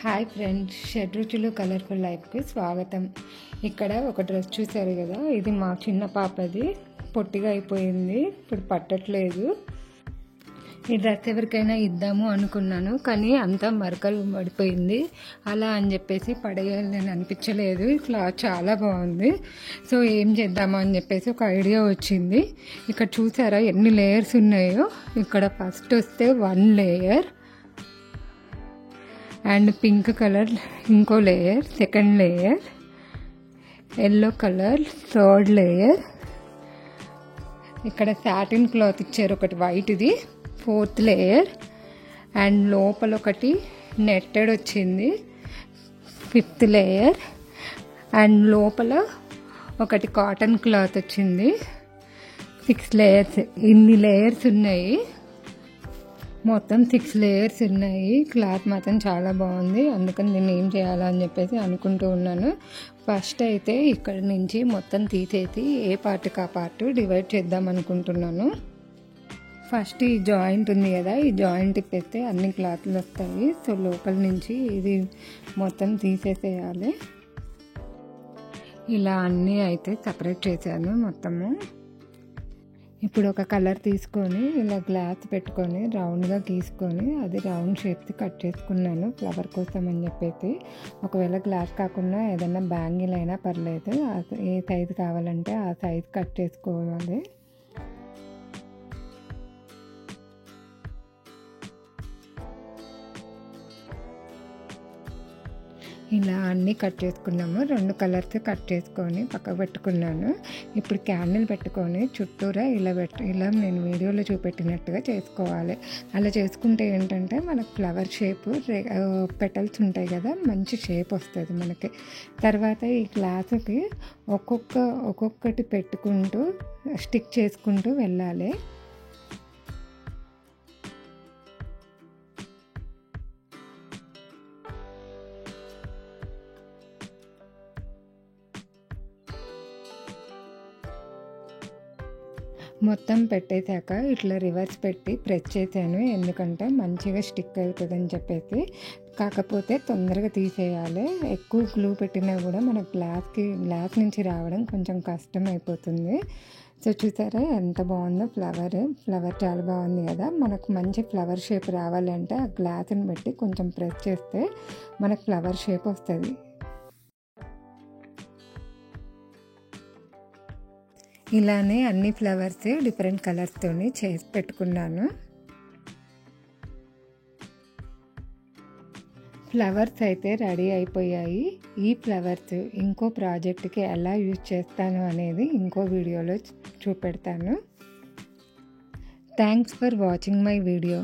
Hi friends, షడ్రుచులు colourful లైఫ్కి స్వాగతం. ఇక్కడ ఒక డ్రెస్ చూసారు కదా, ఇది మా చిన్న పాపది. పొట్టిగా అయిపోయింది, ఇప్పుడు పట్టట్లేదు. ఈ డ్రెస్ ఎవరికైనా ఇద్దాము అనుకున్నాను, కానీ అంతా మరకలు పడిపోయింది. అలా అని చెప్పేసి పడేయాలని అనిపించలేదు. క్లాత్ చాలా బాగుంది. సో ఏం చేద్దామా అని చెప్పేసి ఒక ఐడియా వచ్చింది. ఇక్కడ చూసారా ఎన్ని లేయర్స్ ఉన్నాయో. ఇక్కడ ఫస్ట్ వస్తే 1 లేయర్ అండ్ పింక్ కలర్ ఇంకో layer, second layer yellow colour third layer. ఇక్కడ సాటిన్ క్లాత్ ఇచ్చారు ఒకటి వైట్ది, 4th లేయర్. అండ్ లోపల ఒకటి నెట్టెడ్ వచ్చింది, 5th లేయర్. అండ్ లోపల ఒకటి కాటన్ క్లాత్ వచ్చింది, 6 లేయర్స్. ఇన్ని లేయర్స్ ఉన్నాయి, మొత్తం 6 లేయర్స్ ఉన్నాయి. క్లాత్ మాత్రం చాలా బాగుంది, అందుకని నేను ఏం చేయాలని చెప్పేసి అనుకుంటూ ఉన్నాను. ఫస్ట్ అయితే ఇక్కడ నుంచి మొత్తం తీసేసి ఏ పార్ట్కి ఆ పార్ట్ డివైడ్ చేద్దాం అనుకుంటున్నాను. ఫస్ట్ ఈ జాయింట్ ఉంది కదా, ఈ జాయింట్ ఇప్పేస్తే అన్ని క్లాత్లు వస్తాయి. సో లోపల నుంచి ఇది మొత్తం తీసేసేయాలి. ఇలా అన్నీ అయితే సపరేట్ చేశాను మొత్తము. ఇప్పుడు ఒక కలర్ తీసుకొని ఇలా గ్లాస్ పెట్టుకొని రౌండ్గా గీసుకొని అది రౌండ్ షేప్స్ కట్ చేసుకున్నాను ఫ్లవర్ కోసం అని చెప్పేసి. ఒకవేళ గ్లాస్ కాకుండా ఏదైనా బ్యాంగిల్ అయినా పర్లేదు, ఏ సైజు కావాలంటే ఆ సైజు కట్ చేసుకోవాలి. ఇలా అన్నీ కట్ చేసుకున్నాము. 2 కలర్స్ కట్ చేసుకొని పక్కకు పెట్టుకున్నాను. ఇప్పుడు క్యాండిల్ పెట్టుకొని చుట్టూరా ఇలా నేను వీడియోలో చూపెట్టినట్టుగా చేసుకోవాలి. అలా చేసుకుంటే ఏంటంటే మనకు ఫ్లవర్ షేప్, పెటల్స్ ఉంటాయి కదా, మంచి షేప్ వస్తుంది మనకి. తర్వాత ఈ గ్లాసుకి ఒక్కొక్కటి పెట్టుకుంటూ స్టిక్ చేసుకుంటూ వెళ్ళాలి. మొత్తం పెట్టేశాక ఇట్లా రివర్స్ పెట్టి ప్రెస్ చేశాను, ఎందుకంటే మంచిగా స్టిక్ అవుతుందని చెప్పేసి. కాకపోతే తొందరగా తీసేయాలి. ఎక్కువ గ్లూ పెట్టినా కూడా మన గ్లాస్ నుంచి రావడం కొంచెం కష్టం అయిపోతుంది. సో చూసారా ఎంత బాగుందో ఫ్లవర్ చాలా బాగుంది కదా. మనకు మంచి ఫ్లవర్ షేప్ రావాలంటే ఆ గ్లాస్ని పెట్టి కొంచెం ప్రెస్ చేస్తే మనకు ఫ్లవర్ షేప్ వస్తుంది. ఇలానే అన్ని ఫ్లవర్స్ డిఫరెంట్ కలర్స్తో చేసి పెట్టుకున్నాను. ఫ్లవర్స్ అయితే రెడీ అయిపోయాయి. ఈ ఫ్లవర్స్ ఇంకో ప్రాజెక్ట్కి ఎలా యూజ్ చేస్తాను అనేది ఇంకో వీడియోలో చూపెడతాను. Thanks for watching my video.